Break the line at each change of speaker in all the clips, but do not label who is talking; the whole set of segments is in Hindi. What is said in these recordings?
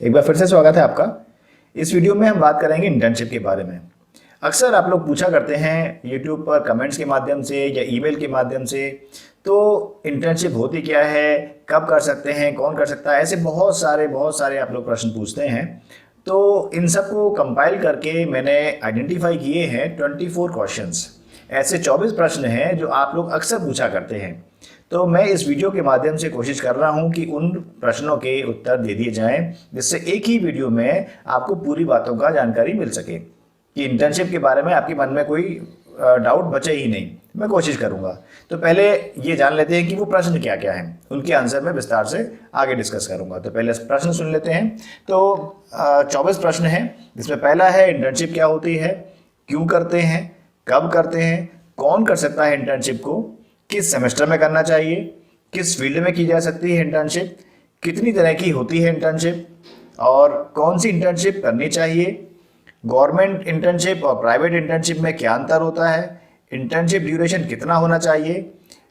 एक बार फिर से स्वागत है आपका। इस वीडियो में हम बात करेंगे इंटर्नशिप के बारे में। अक्सर आप लोग पूछा करते हैं यूट्यूब पर कमेंट्स के माध्यम से या ईमेल के माध्यम से, तो इंटर्नशिप होती क्या है, कब कर सकते हैं, कौन कर सकता है, ऐसे बहुत सारे आप लोग प्रश्न पूछते हैं। तो इन सबको कंपाइल करके मैंने आइडेंटिफाई किए हैं 24 क्वेश्चंस। ऐसे 24 प्रश्न हैं जो आप लोग अक्सर पूछा करते हैं। तो मैं इस वीडियो के माध्यम से कोशिश कर रहा हूं कि उन प्रश्नों के उत्तर दे दिए जाएं, जिससे एक ही वीडियो में आपको पूरी बातों का जानकारी मिल सके कि इंटर्नशिप के बारे में आपके मन में कोई डाउट बचे ही नहीं। मैं कोशिश करूंगा। तो पहले ये जान लेते हैं कि वो प्रश्न क्या क्या हैं, उनके आंसर मैं विस्तार से आगे डिस्कस करूंगा। तो पहले प्रश्न सुन लेते हैं। तो 24 प्रश्न हैं, जिसमें पहला है इंटर्नशिप क्या होती है, क्यों करते हैं, कब करते हैं, कौन कर सकता है इंटर्नशिप को, किस सेमेस्टर में करना चाहिए, किस फील्ड में की जा सकती है इंटर्नशिप, कितनी तरह की होती है इंटर्नशिप और कौन सी इंटर्नशिप करनी चाहिए, गवर्नमेंट इंटर्नशिप और प्राइवेट इंटर्नशिप में क्या अंतर होता है, इंटर्नशिप ड्यूरेशन कितना होना चाहिए,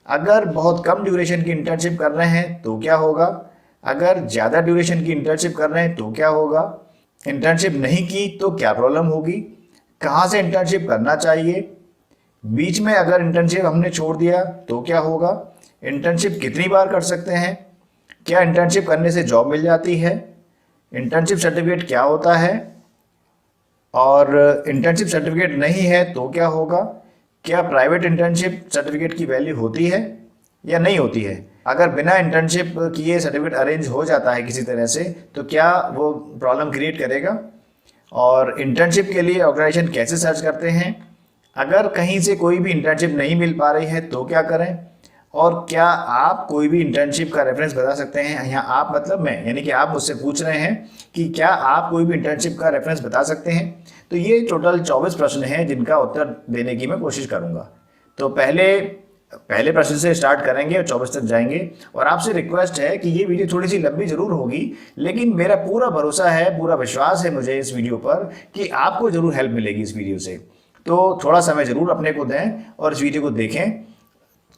अगर बहुत कम ड्यूरेशन की इंटर्नशिप कर रहे हैं तो क्या होगा, अगर ज़्यादा ड्यूरेशन की इंटर्नशिप कर रहे हैं तो क्या होगा, इंटर्नशिप नहीं की तो क्या प्रॉब्लम होगी, कहाँ से इंटर्नशिप करना चाहिए, बीच में अगर इंटर्नशिप हमने छोड़ दिया तो क्या होगा, इंटर्नशिप कितनी बार कर सकते हैं, क्या इंटर्नशिप करने से जॉब मिल जाती है, इंटर्नशिप सर्टिफिकेट क्या होता है और इंटर्नशिप सर्टिफिकेट नहीं है तो क्या होगा, क्या प्राइवेट इंटर्नशिप सर्टिफिकेट की वैल्यू होती है या नहीं होती है, अगर बिना इंटर्नशिप किए सर्टिफिकेट अरेंज हो जाता है किसी तरह से तो क्या वो प्रॉब्लम क्रिएट करेगा, और इंटर्नशिप के लिए ऑर्गेनाइजेशन कैसे सर्च करते हैं, अगर कहीं से कोई भी इंटर्नशिप नहीं मिल पा रही है तो क्या करें, और क्या आप कोई भी इंटर्नशिप का रेफरेंस बता सकते हैं। यहाँ आप मतलब मैं, यानी कि आप मुझसे पूछ रहे हैं कि क्या आप कोई भी इंटर्नशिप का रेफरेंस बता सकते हैं। तो ये टोटल 24 प्रश्न हैं जिनका उत्तर देने की मैं कोशिश करूँगा। तो पहले प्रश्न से स्टार्ट करेंगे और 24 तक जाएंगे। और आपसे रिक्वेस्ट है कि ये वीडियो थोड़ी सी लंबी जरूर होगी, लेकिन मेरा पूरा भरोसा है, पूरा विश्वास है मुझे इस वीडियो पर कि आपको जरूर हेल्प मिलेगी इस वीडियो से। तो थोड़ा समय जरूर अपने को दें और इस वीडियो को देखें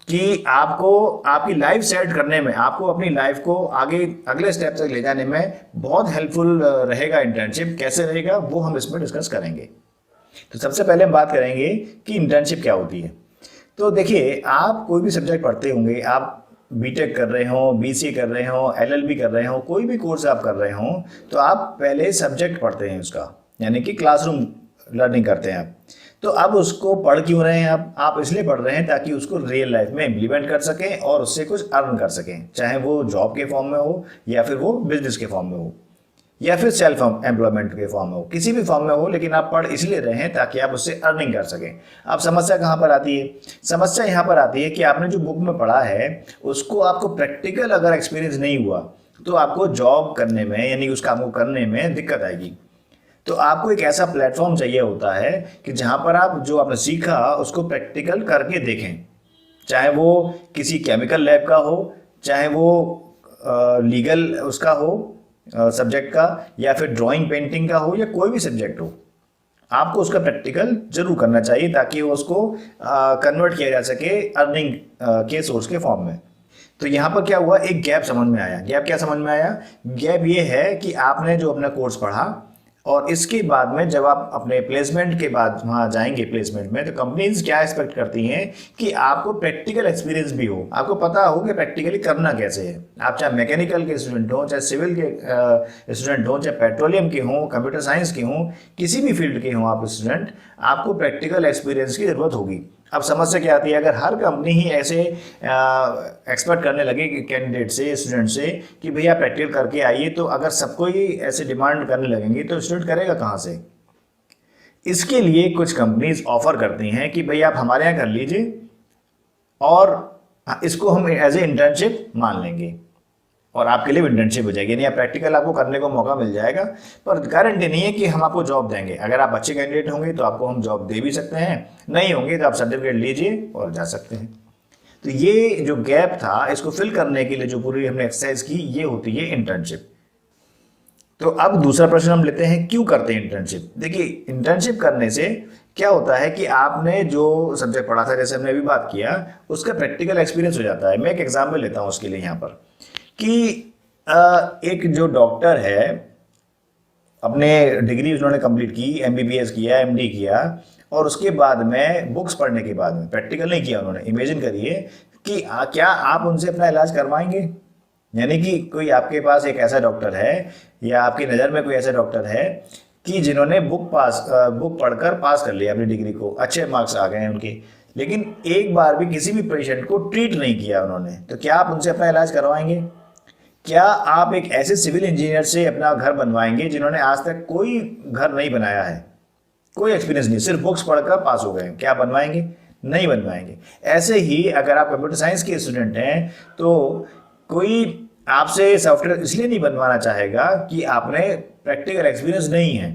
कि आपको आपकी लाइफ सेट करने में, आपको अपनी लाइफ को आगे अगले स्टेप तक ले जाने में बहुत हेल्पफुल रहेगा। इंटर्नशिप कैसे रहेगा वो हम इसमें डिस्कस करेंगे। तो सबसे पहले हम बात करेंगे कि इंटर्नशिप क्या होती है। तो देखिए, आप कोई भी सब्जेक्ट पढ़ते होंगे, आप बीटेक कर रहे हो, बीसीए कर रहे हो, एलएलबी कर रहे हो, कोई भी कोर्स आप कर रहे हो, तो आप पहले सब्जेक्ट पढ़ते हैं उसका, यानी कि क्लासरूम लर्निंग करते हैं आप। तो अब उसको पढ़ क्यों रहे हैं आप इसलिए पढ़ रहे हैं ताकि उसको रियल लाइफ में इम्प्लीमेंट कर सकें और उससे कुछ अर्न कर सकें, चाहे वो जॉब के फॉर्म में हो या फिर वो बिजनेस के फॉर्म में हो या फिर सेल्फ एम्प्लॉयमेंट के फॉर्म में हो, किसी भी फॉर्म में हो, लेकिन आप पढ़ इसलिए रहे हैं ताकि आप उससे अर्निंग कर सकें। अब समस्या कहाँ पर आती है? समस्या यहाँ पर आती है कि आपने जो बुक में पढ़ा है उसको आपको प्रैक्टिकल अगर एक्सपीरियंस नहीं हुआ तो आपको जॉब करने में, यानी उस काम को करने में दिक्कत आएगी। तो आपको एक ऐसा प्लेटफॉर्म चाहिए होता है कि जहाँ पर आप जो आपने सीखा उसको प्रैक्टिकल करके देखें, चाहे वो किसी केमिकल लैब का हो, चाहे वो लीगल उसका हो सब्जेक्ट का, या फिर ड्राइंग पेंटिंग का हो, या कोई भी सब्जेक्ट हो, आपको उसका प्रैक्टिकल जरूर करना चाहिए ताकि उसको कन्वर्ट किया जा सके अर्निंग के सोर्स के फॉर्म में। तो यहाँ पर क्या हुआ, एक गैप समझ में आया। गैप क्या समझ में आया? गैप ये है कि आपने जो अपना कोर्स पढ़ा और इसके बाद में जब आप अपने प्लेसमेंट के बाद वहाँ जाएंगे प्लेसमेंट में, तो कंपनीज क्या एक्सपेक्ट करती हैं कि आपको प्रैक्टिकल एक्सपीरियंस भी हो, आपको पता हो कि प्रैक्टिकली करना कैसे है। आप चाहे मैकेनिकल के स्टूडेंट हो, चाहे सिविल के स्टूडेंट हो, चाहे पेट्रोलियम के हों, कंप्यूटर साइंस के हों, किसी भी फील्ड के हों आप स्टूडेंट, आपको प्रैक्टिकल एक्सपीरियंस की ज़रूरत होगी। अब समस्या क्या आती है, अगर हर कंपनी ही ऐसे एक्सपेक्ट करने लगे कि कैंडिडेट से, स्टूडेंट से कि भैया प्रैक्टिकल करके आइए, तो अगर सबको ही ऐसे डिमांड करने लगेंगे तो स्टूडेंट करेगा कहाँ से? इसके लिए कुछ कंपनीज ऑफर करती हैं कि भैया आप हमारे यहाँ कर लीजिए और इसको हम एज ए इंटर्नशिप मान लेंगे और आपके लिए इंटर्नशिप हो जाएगी, यानी आप प्रैक्टिकल आपको करने को मौका मिल जाएगा, पर गारंटी नहीं है कि हम आपको जॉब देंगे। अगर आप अच्छे कैंडिडेट होंगे तो आपको हम जॉब दे भी सकते हैं, नहीं होंगे तो आप सर्टिफिकेट लीजिए और जा सकते हैं। तो ये जो गैप था, इसको फिल करने के लिए जो पूरी हमने एक्सरसाइज की, ये होती है इंटर्नशिप। तो अब दूसरा प्रश्न हम लेते हैं, क्यों करते हैं इंटर्नशिप। देखिए, इंटर्नशिप करने से क्या होता है कि आपने जो सब्जेक्ट पढ़ा था, जैसे हमने अभी बात किया, उसका प्रैक्टिकल एक्सपीरियंस हो जाता है। मैं एक एग्जाम्पल लेता हूँ उसके लिए यहाँ पर कि एक जो डॉक्टर है अपने डिग्री उन्होंने कंप्लीट की, एमबीबीएस किया, एमडी किया, और उसके बाद में बुक्स पढ़ने के बाद में प्रैक्टिकल नहीं किया उन्होंने। इमेजिन करिए कि क्या आप उनसे अपना इलाज करवाएंगे? यानी कि कोई आपके पास एक ऐसा डॉक्टर है या आपकी नज़र में कोई ऐसा डॉक्टर है कि जिन्होंने बुक पढ़कर पास कर लिया अपनी डिग्री को, अच्छे मार्क्स आ गए हैं उनके, लेकिन एक बार भी किसी भी पेशेंट को ट्रीट नहीं किया उन्होंने, तो क्या आप उनसे अपना इलाज करवाएंगे? क्या आप एक ऐसे सिविल इंजीनियर से अपना घर बनवाएंगे जिन्होंने आज तक कोई घर नहीं बनाया है, कोई एक्सपीरियंस नहीं, सिर्फ बुक्स पढ़कर पास हो गए, क्या बनवाएंगे? नहीं बनवाएंगे। ऐसे ही अगर आप कंप्यूटर साइंस के स्टूडेंट हैं तो कोई आपसे सॉफ्टवेयर इसलिए नहीं बनवाना चाहेगा कि आपने प्रैक्टिकल एक्सपीरियंस नहीं है।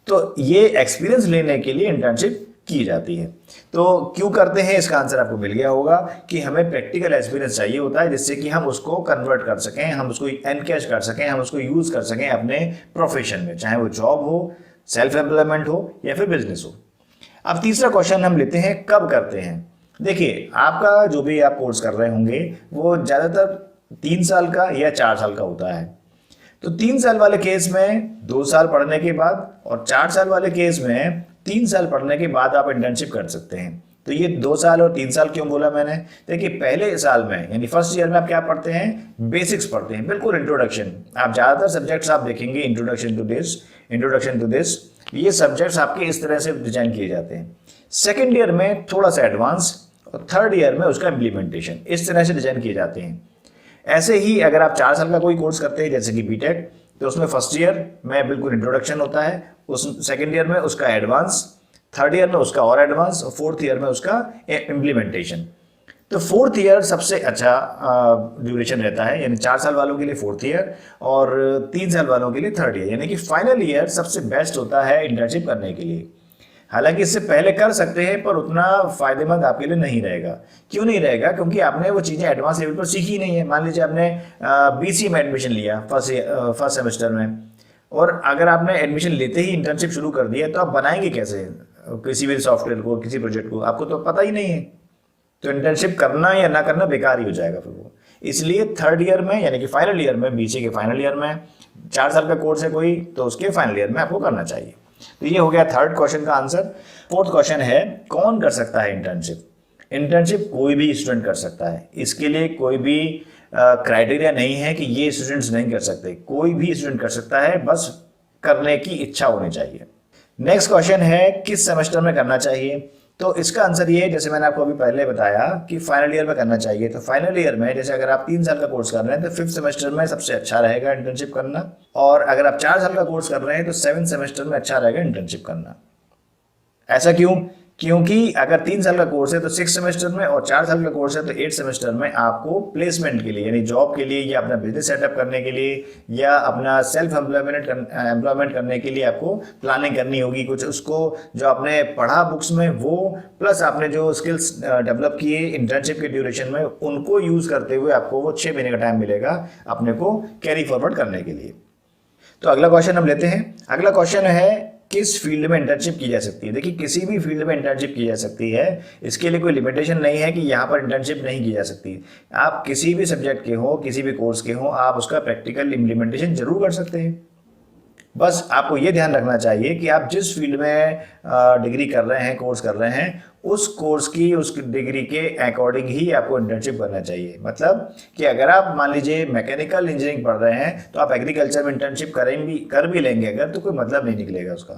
तो ये एक्सपीरियंस लेने के लिए इंटर्नशिप की जाती है। तो क्यों करते हैं, इसका आंसर आपको मिल गया होगा कि हमें प्रैक्टिकल एक्सपीरियंस चाहिए होता है, जिससे कि हम उसको कन्वर्ट कर सकें, हम उसको एनकैश कर सकें, हम उसको यूज कर सकें अपने प्रोफेशन में, चाहे वो जॉब हो, सेल्फ एम्प्लॉयमेंट हो या फिर बिजनेस हो। अब तीसरा क्वेश्चन हम लेते हैं, कब करते हैं। देखिए, आपका जो भी आप कोर्स कर रहे होंगे वो ज़्यादातर 3 साल का या 4 साल का होता है। तो 3 साल वाले केस में 2 साल पढ़ने के बाद, और 4 साल वाले केस में 3 साल पढ़ने के बाद आप इंटर्नशिप कर सकते हैं। तो ये 2 साल और 3 साल क्यों बोला मैंने? देखिए, पहले साल में यानी फर्स्ट ईयर में आप क्या पढ़ते हैं? बेसिक्स पढ़ते हैं, बिल्कुल इंट्रोडक्शन। आप ज़्यादातर सब्जेक्ट्स आप देखेंगे इंट्रोडक्शन टू दिस, ये सब्जेक्ट्स आपके इस तरह से डिजाइन किए जाते हैं। सेकेंड ईयर में थोड़ा सा एडवांस, और थर्ड ईयर में उसका इम्प्लीमेंटेशन, इस तरह से डिजाइन किए जाते हैं। ऐसे ही अगर आप 4 साल का कोई कोर्स करते हैं जैसे कि बीटेक, तो उसमें फर्स्ट ईयर में बिल्कुल इंट्रोडक्शन होता है, उस सेकेंड ईयर में उसका एडवांस, थर्ड ईयर में उसका और एडवांस, और फोर्थ ईयर में उसका इम्प्लीमेंटेशन। तो फोर्थ ईयर सबसे अच्छा ड्यूरेशन रहता है, यानी 4 साल वालों के लिए फोर्थ ईयर और 3 साल वालों के लिए थर्ड ईयर, यानी कि फाइनल ईयर सबसे बेस्ट होता है इंटर्नशिप करने के लिए। हालांकि इससे पहले कर सकते हैं पर उतना फायदेमंद आपके लिए नहीं रहेगा। क्यों नहीं रहेगा? क्योंकि आपने वो चीज़ें एडवांस लेवल पर सीखी नहीं है। मान लीजिए आपने बीसी में एडमिशन लिया फर्स्ट सेमेस्टर में, और अगर आपने एडमिशन लेते ही इंटर्नशिप शुरू कर दिया तो आप बनाएंगे कैसे किसी भी सॉफ्टवेयर को, किसी प्रोजेक्ट को? आपको तो पता ही नहीं है। तो इंटर्नशिप करना या ना करना बेकार ही हो जाएगा फिर वो। इसलिए थर्ड ईयर में यानी कि फाइनल ईयर में, बीसी के फाइनल ईयर में, 4 साल का कोर्स है कोई तो उसके फाइनल ईयर में आपको करना चाहिए। तो ये हो गया थर्ड क्वेश्चन का आंसर। फोर्थ क्वेश्चन है, कौन कर सकता है इंटर्नशिप? इंटर्नशिप कोई भी स्टूडेंट कर सकता है, इसके लिए कोई भी क्राइटेरिया नहीं है कि ये स्टूडेंट्स नहीं कर सकते। कोई भी स्टूडेंट कर सकता है, बस करने की इच्छा होनी चाहिए। नेक्स्ट क्वेश्चन है, किस सेमेस्टर में करना चाहिए? तो इसका आंसर ये है, जैसे मैंने आपको अभी पहले बताया कि फाइनल ईयर में करना चाहिए। तो फाइनल ईयर में, जैसे अगर आप 3 साल का कोर्स कर रहे हैं तो 5th सेमेस्टर में सबसे अच्छा रहेगा इंटर्नशिप करना, और अगर आप 4 साल का कोर्स कर रहे हैं तो 7th सेमेस्टर में अच्छा रहेगा इंटर्नशिप करना। ऐसा क्यों? क्योंकि अगर 3 साल का कोर्स है तो 6 सेमेस्टर में, और 4 साल का कोर्स है तो 8 सेमेस्टर में आपको प्लेसमेंट के लिए यानी जॉब के लिए या अपना बिजनेस सेटअप करने के लिए या अपना सेल्फ एम्प्लॉयमेंट करने के लिए आपको प्लानिंग करनी होगी कुछ। उसको जो आपने पढ़ा बुक्स में वो, प्लस आपने जो स्किल्स डेवलप किए इंटर्नशिप के ड्यूरेशन में, उनको यूज़ करते हुए आपको वो 6 महीने का टाइम मिलेगा अपने को कैरी फॉरवर्ड करने के लिए। तो अगला क्वेश्चन हम लेते हैं। अगला क्वेश्चन है, किस फील्ड में इंटर्नशिप की जा सकती है? देखिए, किसी भी फील्ड में इंटर्नशिप की जा सकती है, इसके लिए कोई लिमिटेशन नहीं है कि यहाँ पर इंटर्नशिप नहीं की जा सकती। आप किसी भी सब्जेक्ट के हो, किसी भी कोर्स के हो, आप उसका प्रैक्टिकल इम्प्लीमेंटेशन जरूर कर सकते हैं। बस आपको ये ध्यान रखना चाहिए कि आप जिस फील्ड में डिग्री कर रहे हैं, कोर्स कर रहे हैं, उस कोर्स की, उस डिग्री के अकॉर्डिंग ही आपको इंटर्नशिप करना चाहिए। मतलब कि अगर आप मान लीजिए मैकेनिकल इंजीनियरिंग पढ़ रहे हैं तो आप एग्रीकल्चर में इंटर्नशिप कर भी लेंगे अगर, तो कोई मतलब नहीं निकलेगा उसका,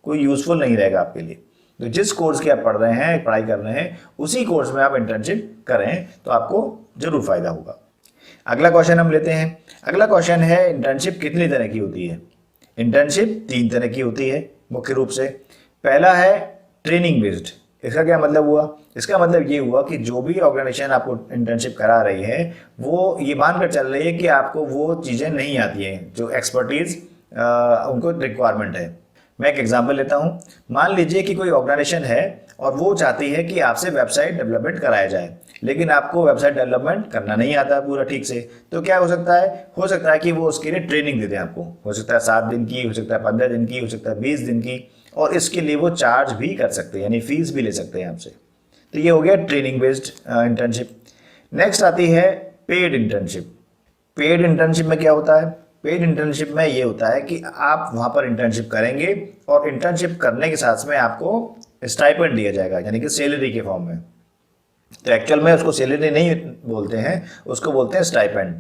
कोई यूजफुल नहीं रहेगा आपके लिए। तो जिस कोर्स की आप पढ़ रहे हैं, पढ़ाई कर रहे हैं, उसी कोर्स में आप इंटर्नशिप करें तो आपको जरूर फायदा होगा। अगला क्वेश्चन हम लेते हैं। अगला क्वेश्चन है, इंटर्नशिप कितनी तरह की होती है? इंटर्नशिप 3 तरह की होती है मुख्य रूप से। पहला है ट्रेनिंग बेस्ड। इसका क्या मतलब हुआ? इसका मतलब ये हुआ कि जो भी ऑर्गेनाइजेशन आपको इंटर्नशिप करा रही है वो ये मानकर चल रही है कि आपको वो चीज़ें नहीं आती हैं जो एक्सपर्टीज उनको रिक्वायरमेंट है। मैं एक एग्जांपल लेता हूँ। मान लीजिए कि कोई ऑर्गेनाइजेशन है और वो चाहती है कि आपसे वेबसाइट डेवलपमेंट कराया जाए, लेकिन आपको वेबसाइट डेवलपमेंट करना नहीं आता पूरा ठीक से। तो क्या हो सकता है? हो सकता है कि वो उसके लिए ट्रेनिंग दे दें आपको। हो सकता है 7 दिन की, हो सकता है 15 दिन की, हो सकता है 20 दिन की, और इसके लिए वो चार्ज भी कर सकते हैं, यानी फीस भी ले सकते हैं आपसे। तो ये हो गया ट्रेनिंग बेस्ड इंटर्नशिप। नेक्स्ट आती है पेड इंटर्नशिप। पेड इंटर्नशिप में क्या होता है? पेड इंटर्नशिप में ये होता है कि आप वहाँ पर इंटर्नशिप करेंगे और इंटर्नशिप करने के साथ में आपको स्टाइपेंड दिया जाएगा, यानी कि सैलरी के फॉर्म में। तो एक्चुअल में उसको सैलरी नहीं बोलते हैं, उसको बोलते हैं स्टाइपेंड।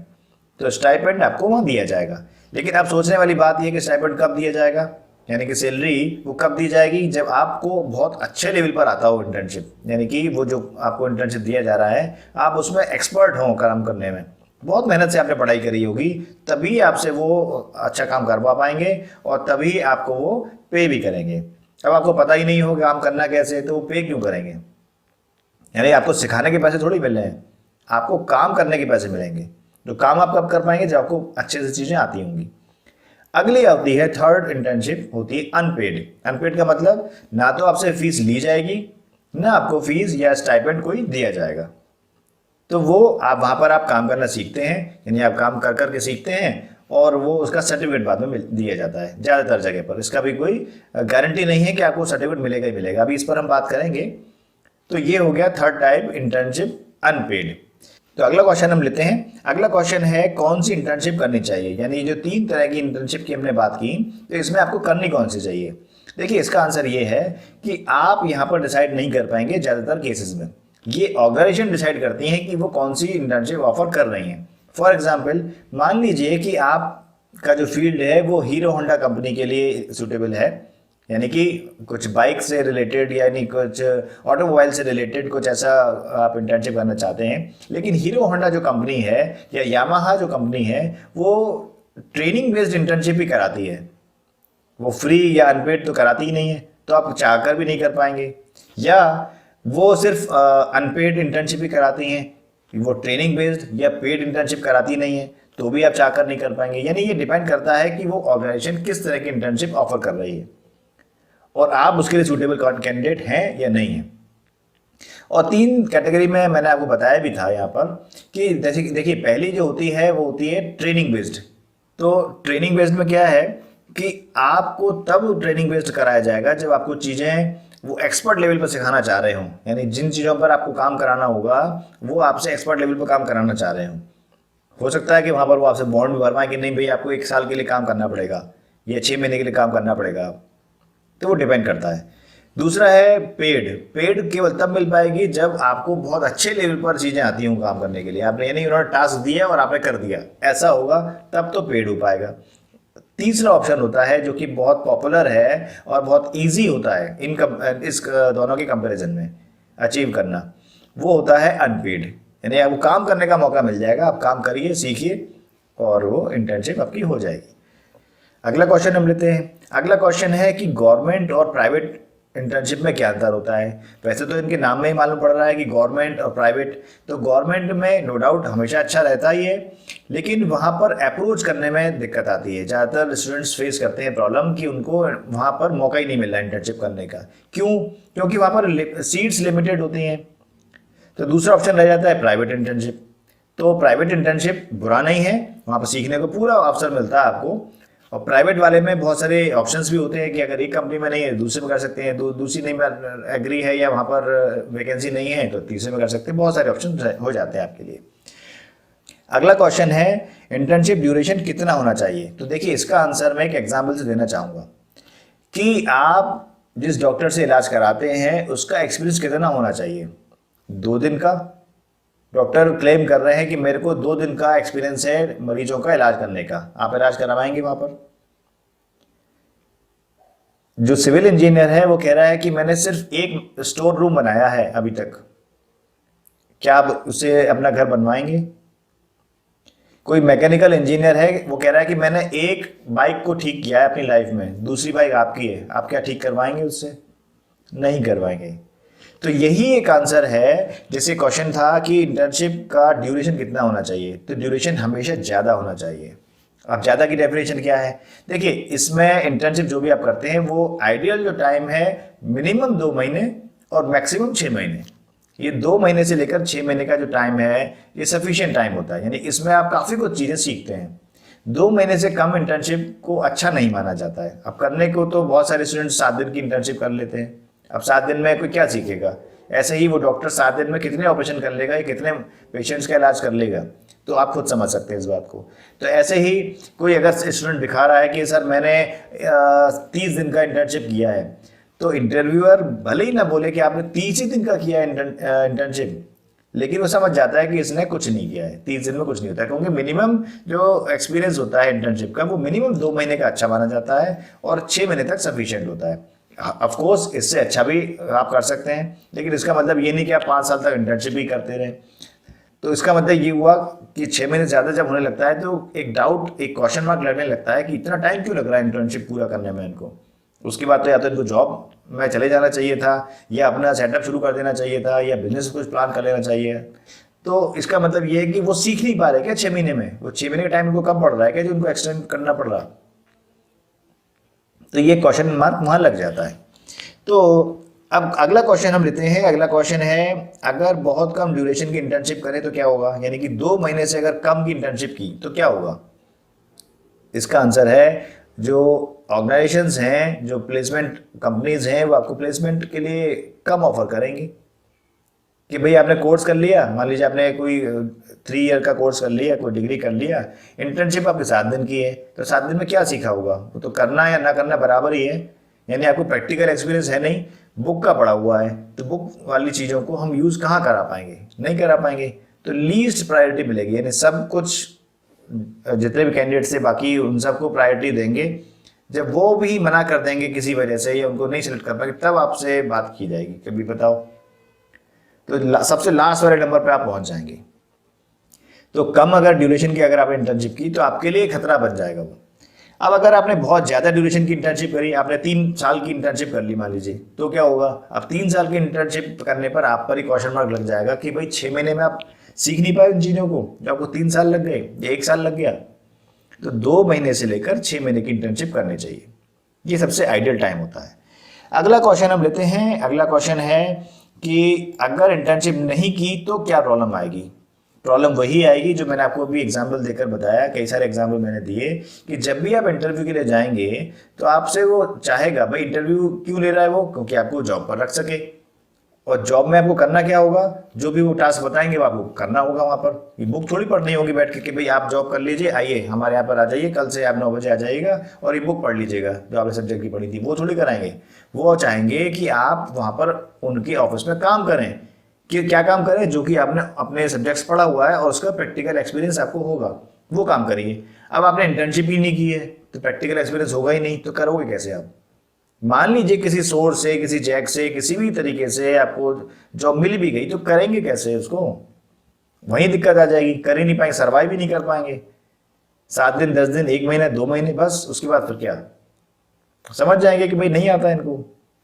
तो स्टाइपेंड आपको वहाँ दिया जाएगा। लेकिन आप सोचने वाली बात यह कि स्टाइपेंड कब दिया जाएगा, यानी कि सैलरी वो कब दी जाएगी, जब आपको बहुत अच्छे लेवल पर आता हो इंटर्नशिप, यानी कि वो जो आपको इंटर्नशिप दिया जा रहा है आप उसमें एक्सपर्ट हो काम करने में, बहुत मेहनत से आपने पढ़ाई करी होगी, तभी आपसे वो अच्छा काम करवा पाएंगे और तभी आपको वो पे भी करेंगे। अब आपको पता ही नहीं हो काम करना कैसे, तो वो पे क्यों करेंगे? यानी आपको सिखाने के पैसे थोड़ी मिल रहे हैं, आपको काम करने के पैसे मिलेंगे। तो काम आप कब कर पाएंगे, जब आपको अच्छे से चीज़ें आती होंगी। अगली अवधि है थर्ड इंटर्नशिप, होती है अनपेड। अनपेड का मतलब ना तो आपसे फीस ली जाएगी, ना आपको फीस या स्टाइपेंड कोई दिया जाएगा। तो वो आप वहाँ पर आप काम करना सीखते हैं, यानी आप काम कर करके सीखते हैं और वो उसका सर्टिफिकेट बाद में दिया जाता है। ज़्यादातर जगह पर इसका भी कोई गारंटी नहीं है कि आपको सर्टिफिकेट मिलेगा ही मिलेगा, अभी इस पर हम बात करेंगे। तो ये हो गया थर्ड टाइप, इंटर्नशिप अनपेड। तो अगला क्वेश्चन हम लेते हैं। अगला क्वेश्चन है कौन सी इंटर्नशिप करनी चाहिए, यानी जो 3 तरह की इंटर्नशिप की हमने बात की, तो इसमें आपको करनी कौन सी चाहिए। देखिए इसका आंसर ये है कि आप यहाँ पर डिसाइड नहीं कर पाएंगे ज़्यादातर केसेस में, ये ऑर्गेनाइजेशन डिसाइड करती हैं कि वो कौन सी इंटर्नशिप ऑफर कर रही हैं। फॉर एग्जाम्पल मान लीजिए कि आपका जो फील्ड है वो हीरो होंडा कंपनी के लिए सूटेबल है, यानी कि कुछ बाइक से रिलेटेड यानी कुछ ऑटोमोबाइल से रिलेटेड कुछ ऐसा आप इंटर्नशिप करना चाहते हैं। लेकिन हीरो होंडा जो कंपनी है या यामाहा जो कंपनी है वो ट्रेनिंग बेस्ड इंटर्नशिप ही कराती है, वो फ्री या अनपेड तो कराती ही नहीं है, तो आप चाहकर भी नहीं कर पाएंगे। या वो सिर्फ अनपेड इंटर्नशिप ही कराती हैं, वो ट्रेनिंग बेस्ड या पेड इंटर्नशिप कराती नहीं है, तो भी आप चाहकर नहीं कर पाएंगे। यानी ये डिपेंड करता है कि वो ऑर्गेनाइजेशन किस तरह की इंटर्नशिप ऑफर कर रही है और आप उसके लिए सूटेबल कैंडिडेट हैं या नहीं है। और 3 कैटेगरी में मैंने आपको बताया भी था यहाँ पर कि जैसे कि देखिए पहली जो होती है वो होती है ट्रेनिंग बेस्ड। तो ट्रेनिंग बेस्ड में क्या है कि आपको तब ट्रेनिंग बेस्ड कराया जाएगा जब आपको चीज़ें वो एक्सपर्ट लेवल पर सिखाना चाह रहे हों, यानी जिन चीज़ों पर आपको काम कराना होगा वो आपसे एक्सपर्ट लेवल पर काम कराना चाह रहे हों। हो सकता है कि वहाँ पर वो आपसे बॉन्ड भी भरवाएं कि नहीं भाई आपको 1 साल के लिए काम करना पड़ेगा या 6 महीने के लिए काम करना पड़ेगा, तो वो डिपेंड करता है। दूसरा है पेड। पेड केवल तब मिल पाएगी जब आपको बहुत अच्छे लेवल पर चीज़ें आती हों काम करने के लिए, आपने यानी उन्होंने टास्क दिया और आपने कर दिया, ऐसा होगा तब तो पेड हो पाएगा। तीसरा ऑप्शन होता है जो कि बहुत पॉपुलर है और बहुत इजी होता है इस दोनों के कंपैरिजन में अचीव करना, वो होता है अनपेड। यानी आपको काम करने का मौका मिल जाएगा, आप काम करिए, सीखिए और वो इंटर्नशिप आपकी हो जाएगी। अगला क्वेश्चन हम लेते हैं। अगला क्वेश्चन है कि गवर्नमेंट और प्राइवेट इंटर्नशिप में क्या अंतर होता है। वैसे तो इनके नाम में ही मालूम पड़ रहा है कि गवर्नमेंट और प्राइवेट, तो गवर्नमेंट में नो डाउट हमेशा अच्छा रहता ही है, लेकिन वहाँ पर अप्रोच करने में दिक्कत आती है। ज़्यादातर स्टूडेंट्स फेस करते हैं प्रॉब्लम कि उनको वहाँ पर मौका ही नहीं मिल रहा इंटर्नशिप करने का। क्यों? क्योंकि वहाँ पर सीट्स लिमिटेड होती हैं। तो दूसरा ऑप्शन रह जाता है प्राइवेट इंटर्नशिप। तो प्राइवेट इंटर्नशिप बुरा नहीं है, वहाँ पर सीखने को पूरा अवसर मिलता है आपको। और प्राइवेट वाले में बहुत सारे ऑप्शंस भी होते हैं कि अगर एक कंपनी में नहीं है दूसरे में कर सकते हैं, दूसरी नहीं में एग्री है या वहाँ पर वैकेंसी नहीं है तो तीसरे में कर सकते हैं। बहुत सारे ऑप्शन हो जाते हैं आपके लिए। अगला क्वेश्चन है इंटर्नशिप ड्यूरेशन कितना होना चाहिए। तो देखिए इसका आंसर मैं एक एग्जाम्पल से देना चाहूँगा कि आप जिस डॉक्टर से इलाज कराते हैं उसका एक्सपीरियंस कितना होना चाहिए। 2 दिन का डॉक्टर क्लेम कर रहे हैं कि मेरे को 2 दिन का एक्सपीरियंस है मरीजों का इलाज करने का, आप इलाज करवाएंगे वहां पर। जो सिविल इंजीनियर है वो कह रहा है कि मैंने सिर्फ एक स्टोर रूम बनाया है अभी तक, क्या आप उसे अपना घर बनवाएंगे। कोई मैकेनिकल इंजीनियर है वो कह रहा है कि मैंने एक बाइक को ठीक किया है अपनी लाइफ में, दूसरी बाइक आपकी है, आप क्या ठीक करवाएंगे उससे? नहीं करवाएंगे। तो यही एक आंसर है। जैसे क्वेश्चन था कि इंटर्नशिप का ड्यूरेशन कितना होना चाहिए, तो ड्यूरेशन हमेशा ज़्यादा होना चाहिए। अब ज़्यादा की डेफिनेशन क्या है? देखिए इसमें इंटर्नशिप जो भी आप करते हैं वो आइडियल जो टाइम है मिनिमम 2 महीने और मैक्सिमम 6 महीने। ये 2 महीने से लेकर 6 महीने का जो टाइम है ये सफिशिएंट टाइम होता है, यानी इसमें आप काफ़ी कुछ चीज़ें सीखते हैं। 2 महीने से कम इंटर्नशिप को अच्छा नहीं माना जाता है। अब करने को तो बहुत सारे स्टूडेंट 7 दिन की इंटर्नशिप कर लेते हैं। अब 7 दिन में कोई क्या सीखेगा? ऐसे ही वो डॉक्टर 7 दिन में कितने ऑपरेशन कर लेगा या कितने पेशेंट्स का इलाज कर लेगा? तो आप खुद समझ सकते हैं इस बात को। तो ऐसे ही कोई अगर स्टूडेंट दिखा रहा है कि सर मैंने 30 दिन का इंटर्नशिप किया है, तो इंटरव्यूअर भले ही ना बोले कि आपने 30 ही दिन का किया है इंटर्नशिप, लेकिन वो समझ जाता है कि इसने कुछ नहीं किया है, 30 दिन में कुछ नहीं होता है, क्योंकि मिनिमम जो एक्सपीरियंस होता है इंटर्नशिप का वो मिनिमम 2 महीने का अच्छा माना जाता है और 6 महीने तक सफिशिएंट होता है। ऑफ कोर्स इससे अच्छा भी आप कर सकते हैं, लेकिन इसका मतलब ये नहीं कि आप 5 साल तक इंटर्नशिप ही करते रहे। तो इसका मतलब ये हुआ कि 6 महीने ज़्यादा जब होने लगता है तो एक डाउट, एक क्वेश्चन मार्क लगने लगता है कि इतना टाइम क्यों लग रहा है इंटर्नशिप पूरा करने में इनको। उसके बाद तो या तो इनको जॉब में चले जाना चाहिए था, या अपना सेटअप शुरू कर देना चाहिए था, या बिजनेस कुछ प्लान कर लेना चाहिए। तो इसका मतलब ये है कि वो सीख नहीं पा रहे क्या 6 महीने में, वो 6 महीने का टाइम उनको कम पड़ रहा है क्या जो उनको एक्सटेंड करना पड़ रहा। तो ये क्वेश्चन मार्क वहाँ लग जाता है। तो अब अगला क्वेश्चन हम लेते हैं। अगला क्वेश्चन है, अगर बहुत कम ड्यूरेशन की इंटर्नशिप करें तो क्या होगा, यानी कि 2 महीने से अगर कम की इंटर्नशिप की तो क्या होगा। इसका आंसर है, जो ऑर्गेनाइजेशंस हैं, जो प्लेसमेंट कंपनीज हैं, वो आपको प्लेसमेंट के लिए कम ऑफर करेंगी। कि भाई आपने कोर्स कर लिया, मान लीजिए आपने कोई 3 ईयर का कोर्स कर लिया, कोई डिग्री कर लिया, इंटर्नशिप आपके 7 दिन की है, तो 7 दिन में क्या सीखा होगा, वो तो करना या ना करना बराबर ही है। यानी आपको प्रैक्टिकल एक्सपीरियंस है नहीं, बुक का पढ़ा हुआ है, तो बुक वाली चीज़ों को हम यूज़ कहाँ करा पाएंगे, नहीं करा पाएंगे। तो लीस्ट प्रायोरिटी मिलेगी, यानी सब कुछ जितने भी कैंडिडेट से बाकी उन सबको प्रायोरिटी देंगे। जब वो भी मना कर देंगे किसी वजह से या उनको नहीं सिलेक्ट कर पाएंगे, तब आपसे बात की जाएगी, कभी बताओ। तो सबसे लास्ट वाले नंबर पे आप पहुंच जाएंगे। तो कम अगर ड्यूरेशन की अगर आपने इंटर्नशिप की तो आपके लिए खतरा बन जाएगा वो। अब अगर आपने बहुत ज़्यादा ड्यूरेशन की इंटर्नशिप करी, आपने 3 साल की इंटर्नशिप कर ली मान लीजिए, तो क्या होगा, अब 3 साल की इंटर्नशिप करने पर आप पर ही क्वेश्चन मार्क लग जाएगा कि भाई 6 महीने में आप सीख नहीं पाए उन चीज़ों को जो आपको 3 साल लग गए या 1 साल लग गया। तो 2 महीने से लेकर 6 महीने की इंटर्नशिप करनी चाहिए, ये सबसे आइडियल टाइम होता है। अगला क्वेश्चन हम लेते हैं। अगला क्वेश्चन है कि अगर इंटर्नशिप नहीं की तो क्या प्रॉब्लम आएगी। प्रॉब्लम वही आएगी जो मैंने आपको अभी एग्जाम्पल देकर बताया, कई सारे एग्जाम्पल मैंने दिए, कि जब भी आप इंटरव्यू के लिए जाएंगे तो आपसे वो चाहेगा, भाई इंटरव्यू क्यों ले रहा है वो, क्योंकि आपको जॉब पर रख सके। और जॉब में आपको करना क्या होगा, जो भी वो टास्क बताएंगे वो आपको करना होगा वहाँ पर। ये बुक थोड़ी पढ़नी होगी बैठ के कि भाई आप जॉब कर लीजिए, आइए हमारे यहाँ पर आ जाइए, कल से आप 9 बजे आ जाइएगा और ये बुक पढ़ लीजिएगा जो आपने सब्जेक्ट की पढ़ी थी, वो थोड़ी कराएंगे। वो चाहेंगे कि आप वहाँ पर उनके ऑफिस में काम करें, कि क्या काम करें, जो कि आपने अपने सब्जेक्ट्स पढ़ा हुआ है और उसका प्रैक्टिकल एक्सपीरियंस आपको होगा, वो काम करिए। अब आपने इंटर्नशिप ही नहीं की है तो प्रैक्टिकल एक्सपीरियंस होगा ही नहीं, तो करोगे कैसे आप। मान लीजिए किसी सोर्स से, किसी जैक से, किसी भी तरीके से आपको जॉब मिल भी गई तो करेंगे कैसे उसको, वहीं दिक्कत आ जाएगी, कर ही नहीं पाएंगे, सर्वाइव भी नहीं कर पाएंगे। 7 दिन, 10 दिन, 1 महीना, 2 महीने, बस उसके बाद फिर क्या, समझ जाएंगे कि भाई नहीं आता है इनको,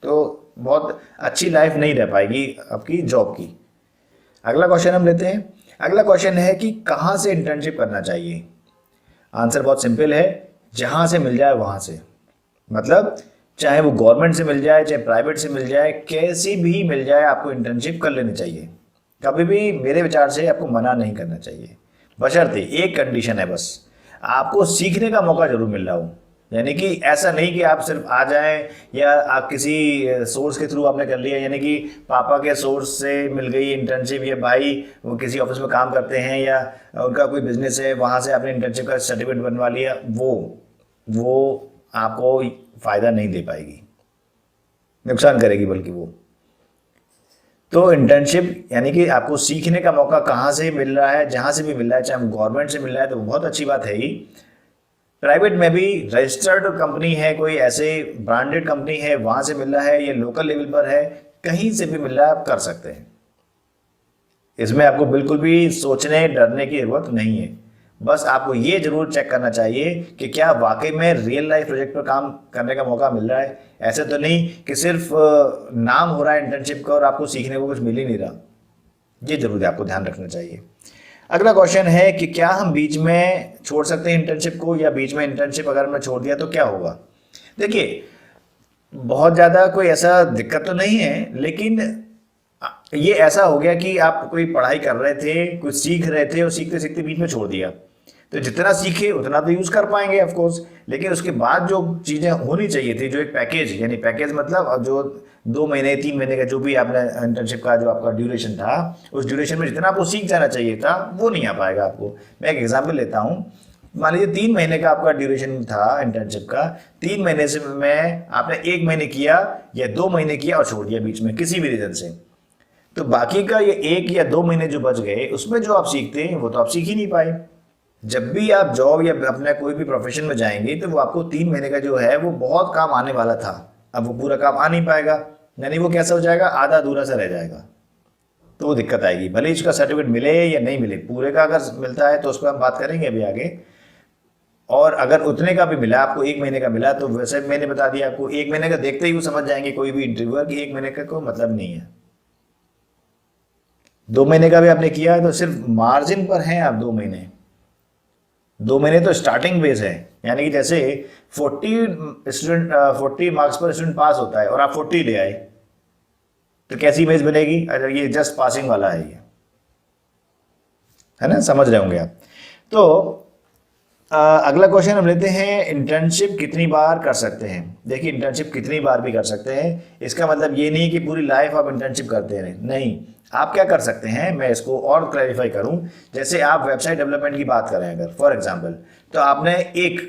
तो बहुत अच्छी लाइफ नहीं रह पाएगी आपकी जॉब की। अगला क्वेश्चन हम लेते हैं। अगला क्वेश्चन है कि कहाँ से इंटर्नशिप करना चाहिए। आंसर बहुत सिंपल है, जहाँ से मिल जाए वहाँ से। मतलब चाहे वो गवर्नमेंट से मिल जाए, चाहे प्राइवेट से मिल जाए, कैसी भी मिल जाए, आपको इंटर्नशिप कर लेनी चाहिए। कभी भी मेरे विचार से आपको मना नहीं करना चाहिए, बशर्ते एक कंडीशन है, बस आपको सीखने का मौका जरूर मिल रहा हो। यानी कि ऐसा नहीं कि आप सिर्फ आ जाएं या आप किसी सोर्स के थ्रू आपने कर लिया, यानी कि पापा के सोर्स से मिल गई इंटर्नशिप, या भाई वो किसी ऑफिस में काम करते हैं या उनका कोई बिजनेस है, वहाँ से आपने इंटर्नशिप का सर्टिफिकेट बनवा लिया, वो आपको फ़ायदा नहीं दे पाएगी, नुकसान करेगी बल्कि वो। तो इंटर्नशिप यानी कि आपको सीखने का मौका कहाँ से मिल रहा है, जहाँ से भी मिल रहा है, चाहे गवर्नमेंट से मिल रहा है तो बहुत अच्छी बात है ही। प्राइवेट में भी रजिस्टर्ड कंपनी है, कोई ऐसे ब्रांडेड कंपनी है, वहाँ से मिल रहा है, या लोकल लेवल पर है, कहीं से भी मिल रहा है, आप कर सकते हैं। इसमें आपको बिल्कुल भी सोचने डरने की जरूरत नहीं है। बस आपको ये जरूर चेक करना चाहिए कि क्या वाकई में रियल लाइफ प्रोजेक्ट पर काम करने का मौका मिल रहा है। ऐसे तो नहीं कि सिर्फ नाम हो रहा है इंटर्नशिप का और आपको सीखने को कुछ मिल ही नहीं रहा। ये जरूर आपको ध्यान रखना चाहिए। अगला क्वेश्चन है कि क्या हम बीच में छोड़ सकते हैं इंटर्नशिप को, या बीच में इंटर्नशिप अगर मैं छोड़ दिया तो क्या होगा। देखिए, बहुत ज़्यादा कोई ऐसा दिक्कत तो नहीं है, लेकिन ये ऐसा हो गया कि आप कोई पढ़ाई कर रहे थे, कुछ सीख रहे थे और सीखते सीखते बीच में छोड़ दिया, तो जितना सीखे उतना तो यूज़ कर पाएंगे ऑफ कोर्स, लेकिन उसके बाद जो चीज़ें होनी चाहिए थी, जो एक पैकेज, यानी पैकेज मतलब जो 2 महीने 3 महीने का जो भी आपने इंटर्नशिप का जो आपका ड्यूरेशन था, उस ड्यूरेशन में जितना आपको सीख जाना चाहिए था वो नहीं आ पाएगा आपको। मैं एक एग्जाम्पल लेता हूँ, मान लीजिए 3 महीने का आपका ड्यूरेशन था इंटर्नशिप का, 3 महीने से में आपने 1 महीने किया या 2 महीने किया और छोड़ दिया बीच में किसी भी रीज़न से, तो बाकी का ये 1 या 2 महीने जो बच गए उसमें जो आप सीखते हैं वो तो आप सीख ही नहीं पाए। जब भी आप जॉब या अपने कोई भी प्रोफेशन में जाएंगे तो वो आपको 3 महीने का जो है वो बहुत काम आने वाला था, अब वो पूरा काम आ नहीं पाएगा, यानी वो कैसा हो जाएगा, आधा अधूरा सा रह जाएगा, तो वो दिक्कत आएगी। भले इसका सर्टिफिकेट मिले या नहीं मिले, पूरे का अगर मिलता है तो उस पर हम बात करेंगे अभी आगे। और अगर उतने का भी मिला आपको, 1 महीने का मिला, तो वैसे मैंने बता दिया आपको 1 महीने का देखते ही वो समझ जाएंगे कोई भी इंटरव्यूअर कि 1 महीने का कोई मतलब नहीं है। 2 महीने का भी आपने किया है तो सिर्फ मार्जिन पर हैं आप 2 महीने। 2 महीने तो स्टार्टिंग बेस है, यानी कि जैसे 40 मार्क्स पर स्टूडेंट पास होता है और आप 40 ले आए तो कैसी इमेज बनेगी, अगर ये जस्ट पासिंग वाला है, ये है ना, समझ रहे होंगे आप। तो अगला क्वेश्चन हम लेते हैं, इंटर्नशिप कितनी बार कर सकते हैं। देखिए इंटर्नशिप कितनी बार भी कर सकते हैं, इसका मतलब ये नहीं कि पूरी लाइफ आप इंटर्नशिप करते रहें, नहीं। आप क्या कर सकते हैं, मैं इसको और क्लैरिफाई करूं। जैसे आप वेबसाइट डेवलपमेंट की बात करें अगर फॉर एग्जांपल, तो आपने एक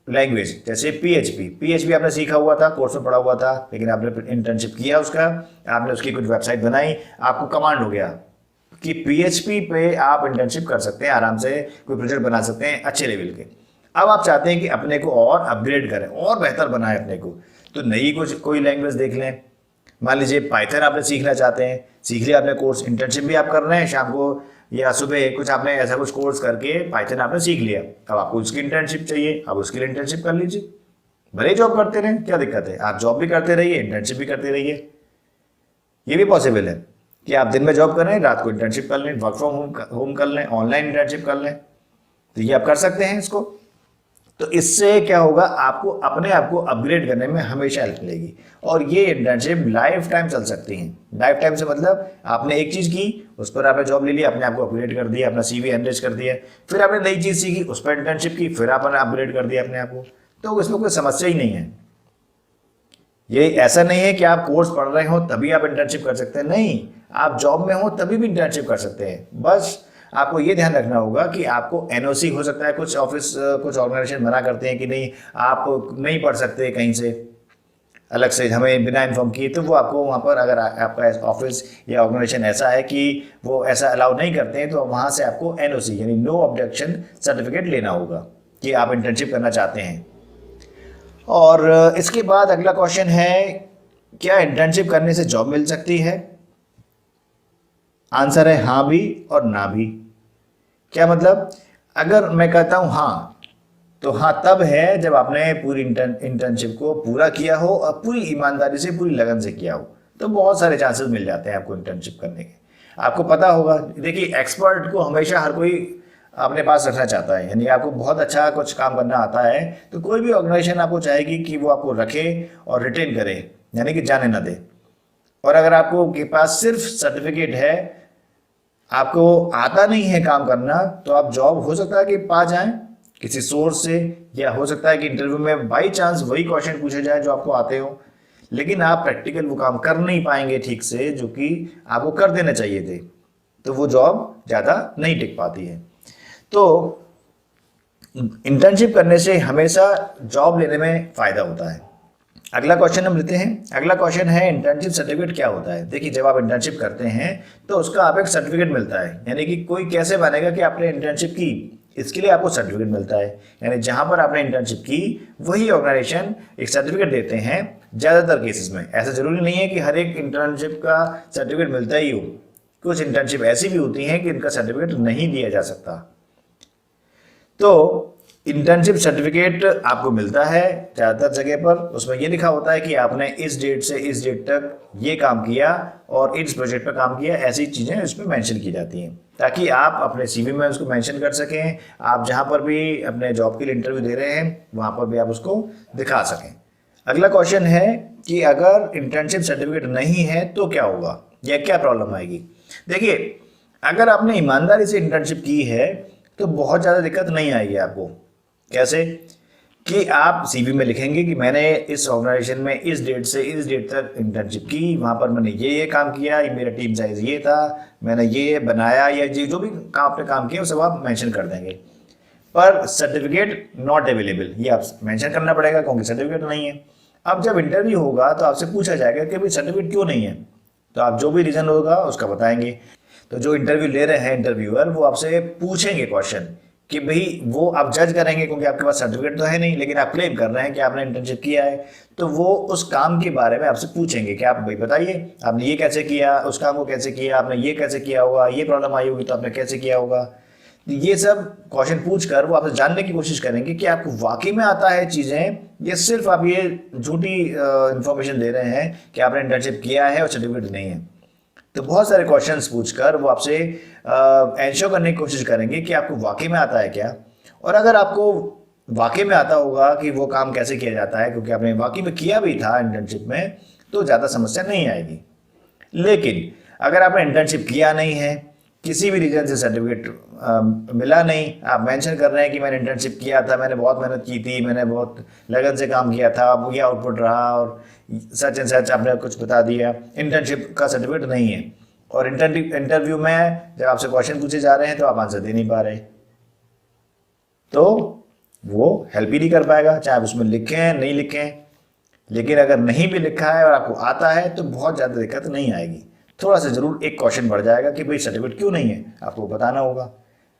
लैंग्वेज जैसे पीएचपी आपने सीखा हुआ था, कोर्स में पढ़ा हुआ था, लेकिन आपने इंटर्नशिप किया उसका, आपने उसकी कुछ वेबसाइट बनाई, आपको कमांड हो गया कि पीएचपी पे आप इंटर्नशिप कर सकते हैं, आराम से कोई प्रोजेक्ट बना सकते हैं अच्छे लेवल के। अब आप चाहते हैं कि अपने को और अपग्रेड करें, और बेहतर बनाएं अपने को, तो नई कोई लैंग्वेज देख लें। मान लीजिए पाइथन आपने सीखना चाहते हैं, सीख लिया आपने कोर्स, इंटर्नशिप भी आप कर रहे हैं, शाम को या सुबह कुछ आपने ऐसा कुछ कोर्स करके पाइथन आपने सीख लिया, अब आपको उसकी इंटर्नशिप चाहिए, अब उसके लिए इंटर्नशिप कर लीजिए। भले जॉब करते रहें, क्या दिक्कत है, आप जॉब भी करते रहिए, इंटर्नशिप भी करते रहिए। ये भी पॉसिबल है कि आप दिन में जॉब कर रहे हैं, रात को इंटर्नशिप कर लें, वर्क फ्रॉम होम कर लें, ऑनलाइन इंटर्नशिप कर लें, तो ये आप कर सकते हैं इसको। तो इससे क्या होगा, आपको अपने आप को अपग्रेड करने में हमेशा हेल्प मिलेगी, और ये इंटर्नशिप लाइफ टाइम चल सकती हैं। लाइफ टाइम से मतलब आपने एक चीज़ की, उस पर आपने जॉब ले लिया, अपने आप को अपग्रेड कर दिया, अपना CV एनरिच कर दिया, फिर आपने नई चीज़ सीखी, उस पर इंटर्नशिप की, फिर आपने अपग्रेड कर दिया अपने आप को, तो इसमें कोई समस्या ही नहीं है। ये ऐसा नहीं है कि आप कोर्स पढ़ रहे हो तभी आप इंटर्नशिप कर सकते हैं, नहीं, आप जॉब में हो तभी भी इंटर्नशिप कर सकते हैं। बस आपको ये ध्यान रखना होगा कि आपको NOC हो सकता है, कुछ ऑफिस कुछ ऑर्गेनाइजेशन मना करते हैं कि नहीं आप नहीं पढ़ सकते कहीं से अलग से हमें बिना इन्फॉर्म किए, तो वो आपको वहाँ पर अगर आपका ऑफिस या ऑर्गेनाइजेशन ऐसा है कि वो ऐसा अलाउ नहीं करते हैं, तो वहाँ से आपको NOC यानी नो ऑब्जेक्शन सर्टिफिकेट लेना होगा कि आप इंटर्नशिप करना चाहते हैं। और इसके बाद अगला क्वेश्चन है, क्या इंटर्नशिप करने से जॉब मिल सकती है? आंसर है हाँ भी और ना भी। क्या मतलब, अगर मैं कहता हूँ हाँ, तो हाँ तब है जब आपने पूरी इंटर्नशिप को पूरा किया हो और पूरी ईमानदारी से, पूरी लगन से किया हो, तो बहुत सारे चांसेस मिल जाते हैं आपको इंटर्नशिप करने के। आपको पता होगा, देखिए एक्सपर्ट को हमेशा हर कोई अपने पास रखना चाहता है, यानी आपको बहुत अच्छा कुछ काम करना आता है तो कोई भी ऑर्गेनाइजेशन आपको चाहेगी कि वो आपको रखे और रिटेन करे, यानी कि जाने ना दे। और अगर आपको के पास सिर्फ सर्टिफिकेट है, आपको आता नहीं है काम करना, तो आप जॉब हो सकता है कि पा जाएं किसी सोर्स से, या हो सकता है कि इंटरव्यू में बाई चांस वही क्वेश्चन पूछे जाए जो आपको आते हो, लेकिन आप प्रैक्टिकल वो काम कर नहीं पाएंगे ठीक से जो कि आपको कर देना चाहिए थे, तो वो जॉब ज़्यादा नहीं टिक पाती है। तो इंटर्नशिप करने से हमेशा जॉब लेने में फ़ायदा होता है। अगला क्वेश्चन हम लेते हैं। अगला क्वेश्चन है, इंटर्नशिप सर्टिफिकेट क्या होता है? देखिए जब आप इंटर्नशिप करते हैं तो उसका आप एक सर्टिफिकेट मिलता है, यानी कि कोई कैसे मानेगा कि आपने इंटर्नशिप की, इसके लिए आपको सर्टिफिकेट मिलता है। यानी जहां पर आपने इंटर्नशिप की वही ऑर्गेनाइजेशन एक सर्टिफिकेट देते हैं ज़्यादातर केसेस में। ऐसा जरूरी नहीं है कि हर एक इंटर्नशिप का सर्टिफिकेट मिलता ही हो, कुछ इंटर्नशिप ऐसी भी होती हैं कि इनका सर्टिफिकेट नहीं दिया जा सकता। तो इंटर्नशिप सर्टिफिकेट आपको मिलता है ज़्यादातर जगह पर, उसमें ये लिखा होता है कि आपने इस डेट से इस डेट तक ये काम किया और इस प्रोजेक्ट पर काम किया, ऐसी चीज़ें इसमें मेंशन की जाती हैं ताकि आप अपने CV में उसको मेंशन कर सकें। आप जहां पर भी अपने जॉब के लिए इंटरव्यू दे रहे हैं वहां पर भी आप उसको दिखा सकें। अगला क्वेश्चन है कि अगर इंटर्नशिप सर्टिफिकेट नहीं है तो क्या होगा, या क्या प्रॉब्लम आएगी? देखिए अगर आपने ईमानदारी से इंटर्नशिप की है तो बहुत ज़्यादा दिक्कत नहीं आएगी आपको। कैसे कि आप सीवी में लिखेंगे कि मैंने इस ऑर्गेनाइजेशन में इस डेट से इस डेट तक इंटर्नशिप की, वहाँ पर मैंने ये काम किया, ये मेरा टीम साइज ये था, मैंने ये बनाया, या जो भी काम आपने काम किया वो सब आप मेंशन कर देंगे। पर सर्टिफिकेट नॉट अवेलेबल, ये आप मेंशन करना पड़ेगा क्योंकि सर्टिफिकेट नहीं है। अब जब इंटरव्यू होगा तो आपसे पूछा जाएगा कि भाई सर्टिफिकेट क्यों नहीं है, तो आप जो भी रीज़न होगा उसका बताएंगे। तो जो इंटरव्यू ले रहे हैं इंटरव्यूअर, वो आपसे पूछेंगे क्वेश्चन कि भाई, वो आप जज करेंगे क्योंकि आपके पास सर्टिफिकेट तो है नहीं, लेकिन आप क्लेम कर रहे हैं कि आपने इंटर्नशिप किया है, तो वो उस काम के बारे में आपसे पूछेंगे कि आप भाई बताइए आपने ये कैसे किया, उस काम को कैसे किया, आपने ये कैसे किया होगा, ये प्रॉब्लम आई होगी तो आपने कैसे किया होगा। ये सब क्वेश्चन पूछकर वो आपसे जानने की कोशिश करेंगे कि आपको वाकई में आता है चीज़ें, या सिर्फ आप ये झूठी इंफॉर्मेशन दे रहे हैं कि आपने इंटर्नशिप किया है और सर्टिफिकेट नहीं है। तो बहुत सारे क्वेश्चंस पूछकर वो आपसे एंश्योर करने की कोशिश करेंगे कि आपको वाकई में आता है क्या। और अगर आपको वाकई में आता होगा कि वो काम कैसे किया जाता है, क्योंकि आपने वाकई में किया भी था इंटर्नशिप में, तो ज़्यादा समस्या नहीं आएगी। लेकिन अगर आपने इंटर्नशिप किया नहीं है, किसी भी रीजन से सर्टिफिकेट मिला नहीं, आप मेंशन कर रहे हैं कि मैंने इंटर्नशिप किया था, मैंने बहुत मेहनत की थी, मैंने बहुत लगन से काम किया था, वो ये आउटपुट रहा, और सच एंड सच आपने कुछ बता दिया, इंटर्नशिप का सर्टिफिकेट नहीं है, और इंटरव्यू में जब आपसे क्वेश्चन पूछे जा रहे हैं तो आप आंसर दे नहीं पा रहे, तो वो हेल्प ही नहीं कर पाएगा, चाहे आप उसमें लिखें नहीं लिखें। लेकिन अगर नहीं भी लिखा है और आपको आता है तो बहुत ज़्यादा दिक्कत नहीं आएगी। थोड़ा सा जरूर एक क्वेश्चन बढ़ जाएगा कि भाई सर्टिफिकेट क्यों नहीं है, आपको बताना होगा,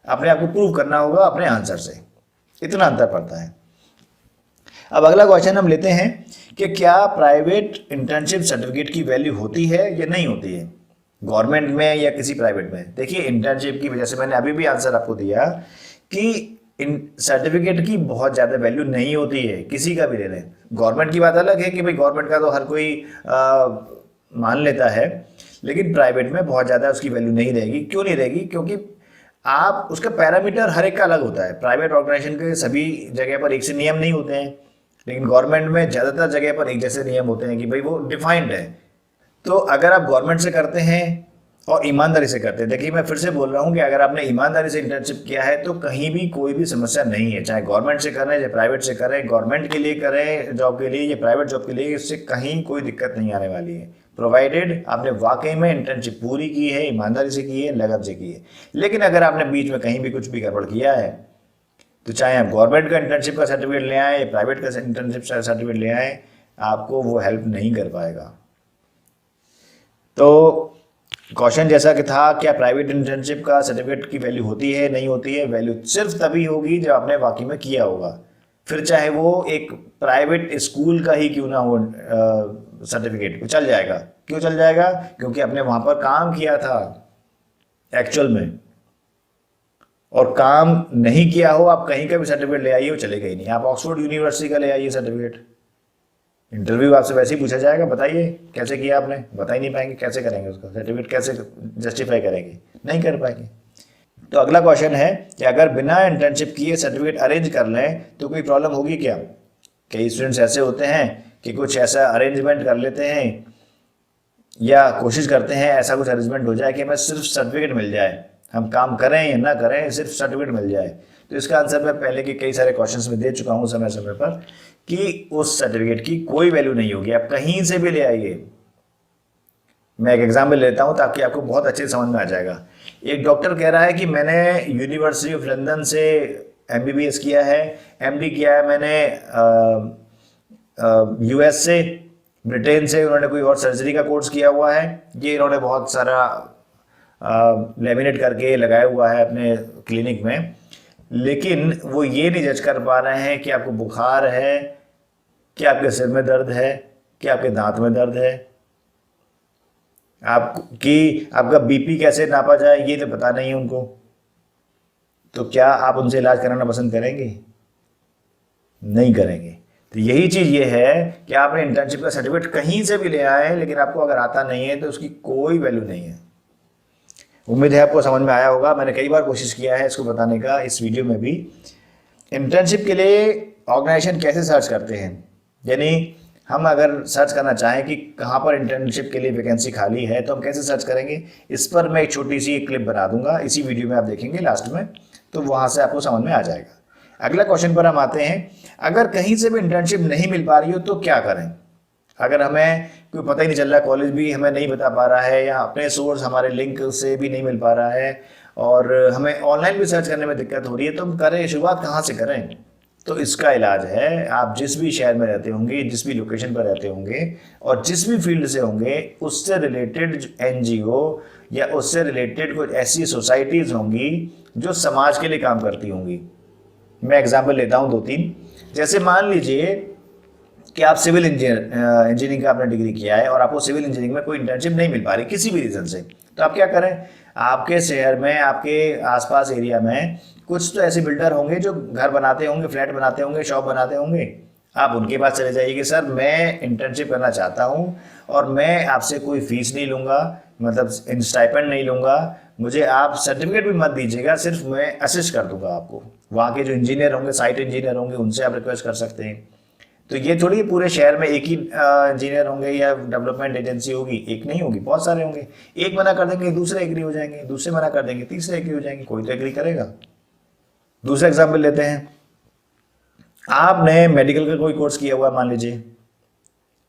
अपने आप को प्रूव करना होगा अपने आंसर से, इतना अंतर पड़ता है। अब अगला क्वेश्चन हम लेते हैं कि क्या प्राइवेट इंटर्नशिप सर्टिफिकेट की वैल्यू होती है या नहीं होती है, गवर्नमेंट में या किसी प्राइवेट में। देखिए, इंटर्नशिप की वजह से मैंने अभी भी आंसर आपको दिया कि इन सर्टिफिकेट की बहुत ज़्यादा वैल्यू नहीं होती है, किसी का भी ले लें। गवर्नमेंट की बात अलग है कि भाई गवर्नमेंट का तो हर कोई मान लेता है, लेकिन प्राइवेट में बहुत ज़्यादा उसकी वैल्यू नहीं रहेगी। क्यों नहीं रहेगी? क्योंकि आप उसका पैरामीटर हर एक का अलग होता है। प्राइवेट ऑर्गेनाइजेशन के सभी जगह पर एक से नियम नहीं होते हैं, लेकिन गवर्नमेंट में ज़्यादातर जगह पर एक जैसे नियम होते हैं कि भाई वो डिफाइंड है। तो अगर आप गवर्नमेंट से करते हैं और ईमानदारी से करते हैं, देखिए मैं फिर से बोल रहा हूँ कि अगर आपने ईमानदारी से इंटर्नशिप किया है तो कहीं भी कोई भी समस्या नहीं है, चाहे गवर्नमेंट से करें चाहे प्राइवेट से करें, गवर्नमेंट के लिए करें जॉब के लिए या प्राइवेट जॉब के लिए, इससे कहीं कोई दिक्कत नहीं आने वाली है, प्रोवाइडेड आपने वाकई में इंटर्नशिप पूरी की है, ईमानदारी से की है, लगन से की है। लेकिन अगर आपने बीच में कहीं भी कुछ भी गड़बड़ किया है, तो चाहे आप गवर्नमेंट का इंटर्नशिप का सर्टिफिकेट ले आए या प्राइवेट का इंटर्नशिप सर्टिफिकेट ले आए, आपको वो हेल्प नहीं कर पाएगा। तो क्वेश्चन जैसा कि था, क्या प्राइवेट इंटर्नशिप का सर्टिफिकेट की वैल्यू होती है नहीं होती है? वैल्यू सिर्फ तभी होगी जब आपने वाकई में किया होगा, फिर चाहे वो एक प्राइवेट स्कूल का ही क्यों ना हो सर्टिफिकेट, चल जाएगा। क्यों चल जाएगा? क्योंकि आपने वहां पर काम किया था एक्चुअल में, और काम नहीं किया हो, आप कहीं का भी सर्टिफिकेट ले आइए वो चलेगा ही नहीं। आप ऑक्सफोर्ड यूनिवर्सिटी का ले आइए सर्टिफिकेट, इंटरव्यू आपसे वैसे ही पूछा जाएगा, बताइए कैसे किया आपने, बता ही नहीं पाएंगे, कैसे करेंगे उसका सर्टिफिकेट, कैसे जस्टिफाई करेंगे, नहीं कर पाएंगे। तो अगला क्वेश्चन है कि अगर बिना इंटर्नशिप किए सर्टिफिकेट अरेंज कर लें तो कोई प्रॉब्लम होगी क्या? कई स्टूडेंट्स ऐसे होते हैं कि कुछ ऐसा अरेंजमेंट कर लेते हैं या कोशिश करते हैं ऐसा कुछ अरेंजमेंट हो जाए कि हमें सिर्फ सर्टिफिकेट मिल जाए, हम काम करें या ना करें सिर्फ सर्टिफिकेट मिल जाए। तो इसका आंसर मैं पहले के कई सारे क्वेश्चंस में दे चुका हूं समय समय पर कि उस सर्टिफिकेट की कोई वैल्यू नहीं होगी, आप कहीं से भी ले आइए। मैं एक एग्जाम्पल लेता हूं ताकि आपको बहुत अच्छे समझ में आ जाएगा। एक डॉक्टर कह रहा है कि मैंने यूनिवर्सिटी ऑफ लंदन से MBBS किया है, MD किया है मैंने US से, ब्रिटेन से उन्होंने कोई और सर्जरी का कोर्स किया हुआ है, ये इन्होंने बहुत सारा लेमिनेट करके लगाया हुआ है अपने क्लिनिक में, लेकिन वो ये नहीं जज कर पा रहे हैं कि आपको बुखार है, कि आपके सिर में दर्द है, कि आपके दांत में दर्द है, आपका BP कैसे नापा जाए ये तो पता नहीं है उनको। तो क्या आप उनसे इलाज कराना पसंद करेंगे? नहीं करेंगे। तो यही चीज़ ये है कि आपने इंटर्नशिप का सर्टिफिकेट कहीं से भी ले आए, लेकिन आपको अगर आता नहीं है तो उसकी कोई वैल्यू नहीं है। उम्मीद है आपको समझ में आया होगा। मैंने कई बार कोशिश किया है इसको बताने का, इस वीडियो में भी। इंटर्नशिप के लिए ऑर्गेनाइजेशन कैसे सर्च करते हैं, यानी हम अगर सर्च करना चाहें कि कहाँ पर इंटर्नशिप के लिए वैकेंसी खाली है तो हम कैसे सर्च करेंगे, इस पर मैं एक छोटी सी क्लिप बना दूंगा, इसी वीडियो में आप देखेंगे लास्ट में। तो वहाँ से आपको समझ में आ जाएगा। अगला क्वेश्चन पर हम आते हैं, अगर कहीं से भी इंटर्नशिप नहीं मिल पा रही हो तो क्या करें? अगर हमें कोई पता ही नहीं चल रहा, कॉलेज भी हमें नहीं बता पा रहा है, या अपने सोर्स हमारे लिंक से भी नहीं मिल पा रहा है, और हमें ऑनलाइन भी सर्च करने में दिक्कत हो रही है, तो हम करें, शुरुआत कहाँ से करें? तो इसका इलाज है, आप जिस भी शहर में रहते होंगे, जिस भी लोकेशन पर रहते होंगे, और जिस भी फील्ड से होंगे, उससे रिलेटेड एनजीओ या उससे रिलेटेड कुछ ऐसी सोसाइटीज़ होंगी जो समाज के लिए काम करती होंगी। मैं एग्जांपल लेता हूँ 2-3। जैसे मान लीजिए कि आप सिविल इंजीनियरिंग का आपने डिग्री किया है और आपको सिविल इंजीनियरिंग में कोई इंटर्नशिप नहीं मिल पा रही किसी भी रीज़न से, तो आप क्या करें? आपके शहर में, आपके आसपास एरिया में कुछ तो ऐसे बिल्डर होंगे जो घर बनाते होंगे, फ्लैट बनाते होंगे, शॉप बनाते होंगे। आप उनके पास चले जाइए कि सर मैं इंटर्नशिप करना चाहता हूँ और मैं आपसे कोई फीस नहीं लूँगा, मतलब स्टाइपेंड नहीं लूँगा, मुझे आप सर्टिफिकेट भी मत दीजिएगा, सिर्फ मैं असिस्ट कर दूंगा आपको। वहाँ के जो इंजीनियर होंगे, साइट इंजीनियर होंगे, उनसे आप रिक्वेस्ट कर सकते हैं। तो ये थोड़ी पूरे शहर में एक ही इंजीनियर होंगे या डेवलपमेंट एजेंसी होगी, एक नहीं होगी, बहुत सारे होंगे। एक मना कर देंगे, दूसरे एग्री हो जाएंगे, दूसरे मना कर देंगे, तीसरे एग्री हो जाएंगे, कोई तो एग्री करेगा। दूसरा एग्जाम्पल लेते हैं, आपने मेडिकल का कोई कोर्स किया हुआ है, मान लीजिए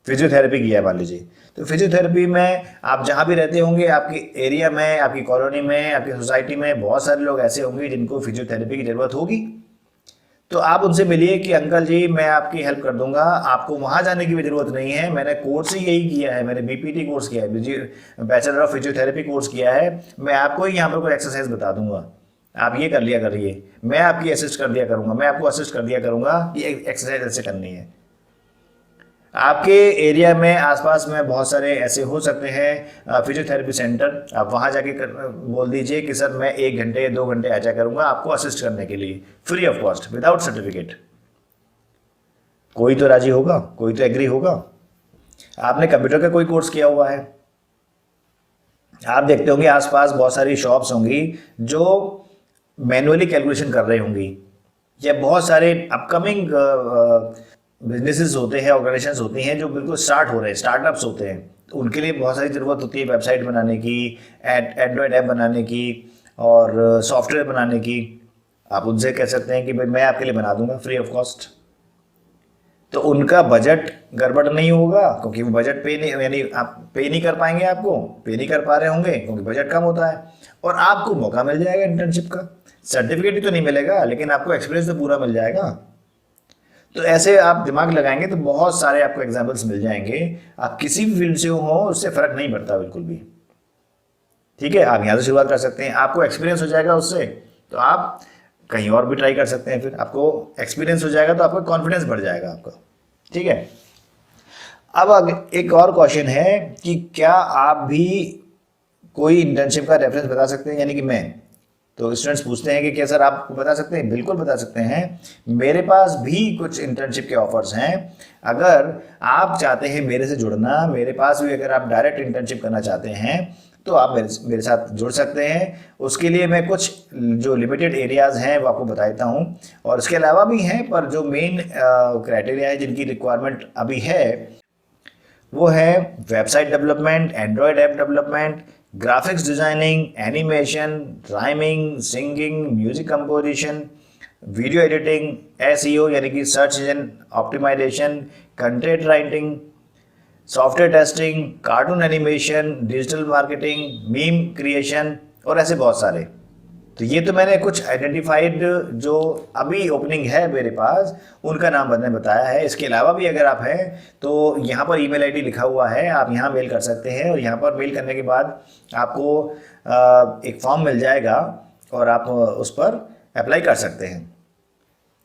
फिजियोथेरेपी किया है मान लीजिए, तो फिजियोथेरेपी में आप जहाँ भी रहते होंगे, आपके एरिया में, आपकी कॉलोनी में, आपकी सोसाइटी में बहुत सारे लोग ऐसे होंगे जिनको फिजियोथेरेपी की ज़रूरत होगी। तो आप उनसे मिलिए कि अंकल जी मैं आपकी हेल्प कर दूंगा, आपको वहाँ जाने की भी ज़रूरत नहीं है, मैंने कोर्स ही यही किया है, मैंने बीपीटी कोर्स किया है, बैचलर ऑफ फिजियोथेरेपी कोर्स किया है, मैं आपको ही यहाँ पर कोई एक्सरसाइज बता दूंगा, आप ये कर लिया करिए, मैं आपकी असिस्ट कर दिया करूँगा, मैं आपको असिस्ट कर दिया करूँगा कि एक्सरसाइज ऐसे करनी है। आपके एरिया में, आसपास में बहुत सारे ऐसे हो सकते हैं फिजियोथेरेपी सेंटर, आप वहाँ जाके बोल दीजिए कि सर मैं 1 घंटे 2 घंटे आ जाया करूँगा आपको असिस्ट करने के लिए, free of cost, without certificate. कोई तो राजी होगा, कोई तो एग्री होगा। आपने कंप्यूटर का कोई कोर्स किया हुआ है, आप देखते होंगे आसपास बहुत सारी शॉप्स होंगी जो मैनुअली कैलकुलेशन कर रही होंगी, या बहुत सारे अपकमिंग बिजनेसेस होते हैं, ऑर्गेनाइजेशंस होती हैं जो बिल्कुल स्टार्ट हो रहे हैं, स्टार्टअप्स होते हैं, तो उनके लिए बहुत सारी ज़रूरत होती है वेबसाइट बनाने की, एंड्रॉयड ऐप बनाने की, और सॉफ्टवेयर बनाने की। आप उनसे कह सकते हैं कि भाई मैं आपके लिए बना दूंगा फ्री ऑफ कॉस्ट। तो उनका बजट गड़बड़ नहीं होगा, क्योंकि वो बजट पे नहीं, यानी आप पे नहीं कर पाएंगे, आपको पे नहीं कर पा रहे होंगे क्योंकि बजट कम होता है, और आपको मौका मिल जाएगा इंटर्नशिप का। सर्टिफिकेट ही तो नहीं मिलेगा, लेकिन आपको एक्सपीरियंस तो पूरा मिल जाएगा। तो ऐसे आप दिमाग लगाएंगे तो बहुत सारे आपको एग्जाम्पल्स मिल जाएंगे। आप किसी भी फील्ड से हो, उससे फर्क नहीं पड़ता बिल्कुल भी। ठीक है, आप यहाँ से शुरुआत कर सकते हैं, आपको एक्सपीरियंस हो जाएगा उससे, तो आप कहीं और भी ट्राई कर सकते हैं। फिर आपको एक्सपीरियंस हो जाएगा तो आपका कॉन्फिडेंस बढ़ जाएगा आपका। ठीक है, अब एक और क्वेश्चन है कि क्या आप भी कोई इंटर्नशिप का रेफरेंस बता सकते हैं, यानी कि मैं, तो स्टूडेंट्स पूछते हैं कि क्या सर आप बता सकते हैं? बिल्कुल बता सकते हैं, मेरे पास भी कुछ इंटर्नशिप के ऑफर्स हैं। अगर आप चाहते हैं मेरे से जुड़ना, मेरे पास भी अगर आप डायरेक्ट इंटर्नशिप करना चाहते हैं, तो आप मेरे साथ जुड़ सकते हैं। उसके लिए मैं कुछ जो लिमिटेड एरियाज़ हैं वो आपको बता देता हूँ, और इसके अलावा भी हैं, पर जो मेन क्राइटेरिया है जिनकी रिक्वायरमेंट अभी है वो है website development, android app development, graphics designing, animation, rhyming, singing, music composition, video editing, SEO यानी कि search engine optimisation, content writing, software testing, cartoon animation, digital marketing, meme creation, और ऐसे बहुत सारे। तो ये तो मैंने कुछ आइडेंटिफाइड जो अभी ओपनिंग है मेरे पास, उनका नाम मैंने बताया है। इसके अलावा भी अगर आप हैं तो यहाँ पर ईमेल आईडी लिखा हुआ है, आप यहाँ मेल कर सकते हैं, और यहाँ पर मेल करने के बाद आपको एक फॉर्म मिल जाएगा और आप उस पर अप्लाई कर सकते हैं।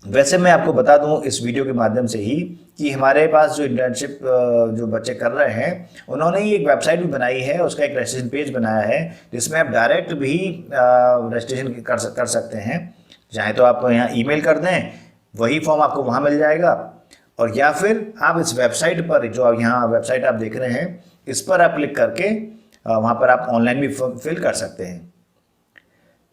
वैसे मैं आपको बता दूं इस वीडियो के माध्यम से ही कि हमारे पास जो इंटर्नशिप जो बच्चे कर रहे हैं, उन्होंने ही एक वेबसाइट भी बनाई है, उसका एक रजिस्ट्रेशन पेज बनाया है जिसमें आप डायरेक्ट भी रजिस्ट्रेशन कर सकते हैं। चाहे तो आप यहाँ ईमेल कर दें, वही फॉर्म आपको वहाँ मिल जाएगा, और या फिर आप इस वेबसाइट पर, जो आप यहाँ वेबसाइट आप देख रहे हैं, इस पर आप क्लिक करके वहाँ पर आप ऑनलाइन भी फिल कर सकते हैं।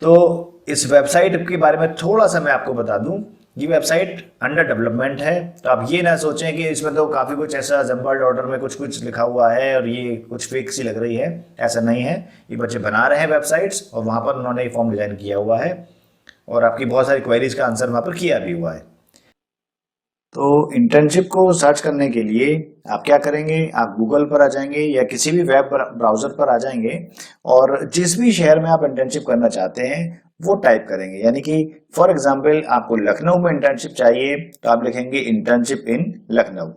तो इस वेबसाइट के बारे में थोड़ा सा मैं आपको बता दूं, ये वेबसाइट अंडर डेवलपमेंट है, तो आप ये ना सोचें कि इसमें तो काफ़ी कुछ ऐसा जंबल्ड ऑर्डर में कुछ कुछ लिखा हुआ है और ये कुछ फेक सी लग रही है। ऐसा नहीं है, ये बच्चे बना रहे हैं वेबसाइट्स, और वहाँ पर उन्होंने ये फॉर्म डिज़ाइन किया हुआ है, और आपकी बहुत सारी क्वेरीज का आंसर वहाँ पर किया भी हुआ है। तो इंटर्नशिप को सर्च करने के लिए आप क्या करेंगे, आप गूगल पर आ जाएंगे या किसी भी वेब ब्राउजर पर आ जाएंगे और जिस भी शहर में आप इंटर्नशिप करना चाहते हैं वो टाइप करेंगे। यानी कि फॉर एग्जांपल आपको लखनऊ में इंटर्नशिप चाहिए तो आप लिखेंगे इंटर्नशिप इन लखनऊ।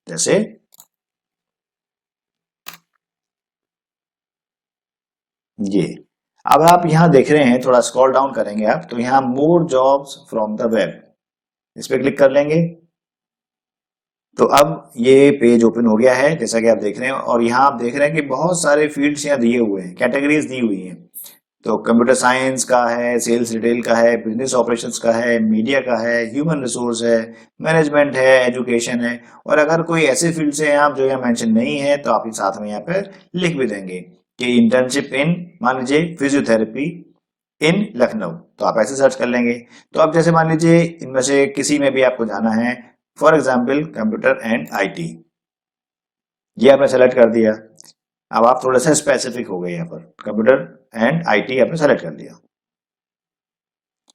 जैसे ये अब आप यहाँ देख रहे हैं, थोड़ा स्क्रॉल डाउन करेंगे आप तो यहाँ more jobs from the web, इस पे क्लिक कर लेंगे। तो अब ये पेज ओपन हो गया है जैसा कि आप देख रहे हैं, और यहाँ आप देख रहे हैं कि बहुत सारे फील्ड्स यहाँ दिए हुए हैं, कैटेगरीज दी हुई हैं। तो कंप्यूटर साइंस का है, सेल्स रिटेल का है, बिजनेस ऑपरेशंस का है, मीडिया का है, ह्यूमन रिसोर्स है, मैनेजमेंट है, एजुकेशन है। और अगर कोई ऐसे फील्ड्स हैं आप जो यहाँ मेंशन नहीं है तो आप साथ में यहाँ पर लिख भी देंगे कि इंटर्नशिप इन, मान लीजिए फिजियोथेरेपी इन लखनऊ, तो आप ऐसे सर्च कर लेंगे। तो अब जैसे मान लीजिए इनमें से किसी में भी आपको जाना है, for example computer and IT, ये आपने सेलेक्ट कर दिया। अब आप थोड़ा सा स्पेसिफिक हो गए, यहाँ पर कंप्यूटर एंड आईटी आपने सेलेक्ट कर लिया।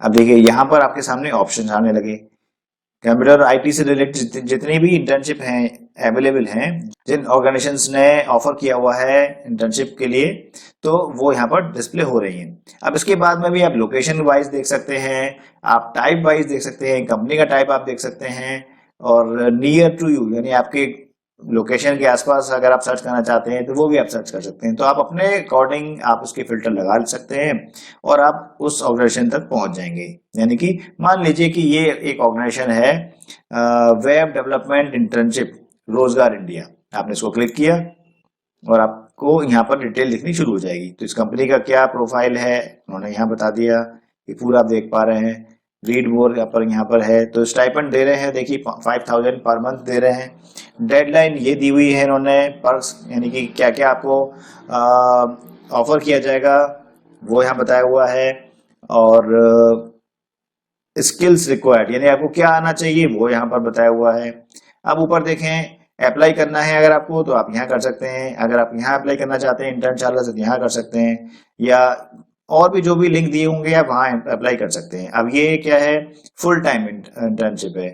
अब देखिए यहाँ पर आपके सामने ऑप्शन आने लगे। कंप्यूटर आईटी से रिलेटेड जितनी भी इंटर्नशिप हैं अवेलेबल हैं, जिन ऑर्गेनाइजेशंस ने ऑफर किया हुआ है इंटर्नशिप के लिए, तो वो यहाँ पर डिस्प्ले हो रही हैं। अब इसके बाद में भी आप लोकेशन वाइज देख सकते हैं, आप टाइप वाइज देख सकते हैं, कंपनी का टाइप आप देख सकते हैं, और नियर टू यू यानी आपके लोकेशन के आसपास अगर आप सर्च करना चाहते हैं तो वो भी आप सर्च कर सकते हैं। तो आप अपने अकॉर्डिंग आप उसके फिल्टर लगा सकते हैं और आप उस ऑर्गेनाइजेशन तक पहुंच जाएंगे। यानी कि मान लीजिए कि ये एक ऑर्गेनाइजेशन है वेब डेवलपमेंट इंटर्नशिप रोजगार इंडिया, आपने इसको क्लिक किया और आपको यहाँ पर डिटेल लिखनी शुरू हो जाएगी। तो इस कंपनी का क्या प्रोफाइल है उन्होंने यहाँ बता दिया, ये पूरा आप देख पा रहे हैं। रीड मोर यहाँ पर है, तो स्टाइपेंड दे रहे हैं, देखिए 5000 पर मंथ दे रहे हैं। डेडलाइन ये दी हुई है इन्होंने, पर्क्स यानी कि क्या क्या आपको ऑफर किया जाएगा वो यहाँ बताया हुआ है, और स्किल्स रिक्वायर्ड यानी आपको क्या आना चाहिए वो यहाँ पर बताया हुआ है। अब ऊपर देखें, अप्लाई करना है अगर आपको तो आप यहाँ कर सकते हैं, अगर आप यहाँ अप्लाई करना चाहते हैं इंटर्न चार्टर से तो यहाँ कर सकते हैं, या और भी जो भी लिंक दिए होंगे आप वहाँ अप्लाई कर सकते हैं। अब ये क्या है, फुल टाइम इंटर्नशिप है,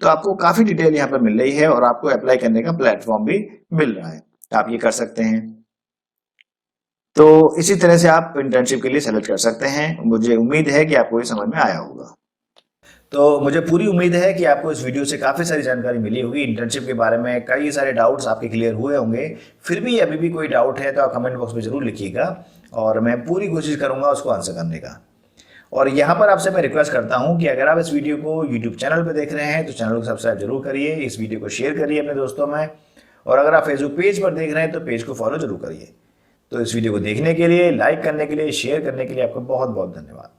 तो आपको काफी डिटेल यहाँ पर मिल रही है और आपको अप्लाई करने का प्लेटफॉर्म भी मिल रहा है, आप ये कर सकते हैं। तो इसी तरह से आप इंटर्नशिप के लिए सेलेक्ट कर सकते हैं। मुझे उम्मीद है कि आपको ये समझ में आया होगा। तो मुझे पूरी उम्मीद है कि आपको इस वीडियो से काफ़ी सारी जानकारी मिली होगी इंटर्नशिप के बारे में, कई सारे डाउट्स आपके क्लियर हुए होंगे। फिर भी अभी भी कोई डाउट है तो आप कमेंट बॉक्स में ज़रूर लिखिएगा और मैं पूरी कोशिश करूंगा उसको आंसर करने का। और यहाँ पर आपसे मैं रिक्वेस्ट करता हूँ कि अगर आप इस वीडियो को यूट्यूब चैनल पर देख रहे हैं तो चैनल को सब्सक्राइब जरूर करिए, इस वीडियो को शेयर करिए अपने दोस्तों में, और अगर आप फेसबुक पेज पर देख रहे हैं तो पेज को फॉलो जरूर करिए। तो इस वीडियो को देखने के लिए, लाइक करने के लिए, शेयर करने के लिए आपका बहुत बहुत धन्यवाद।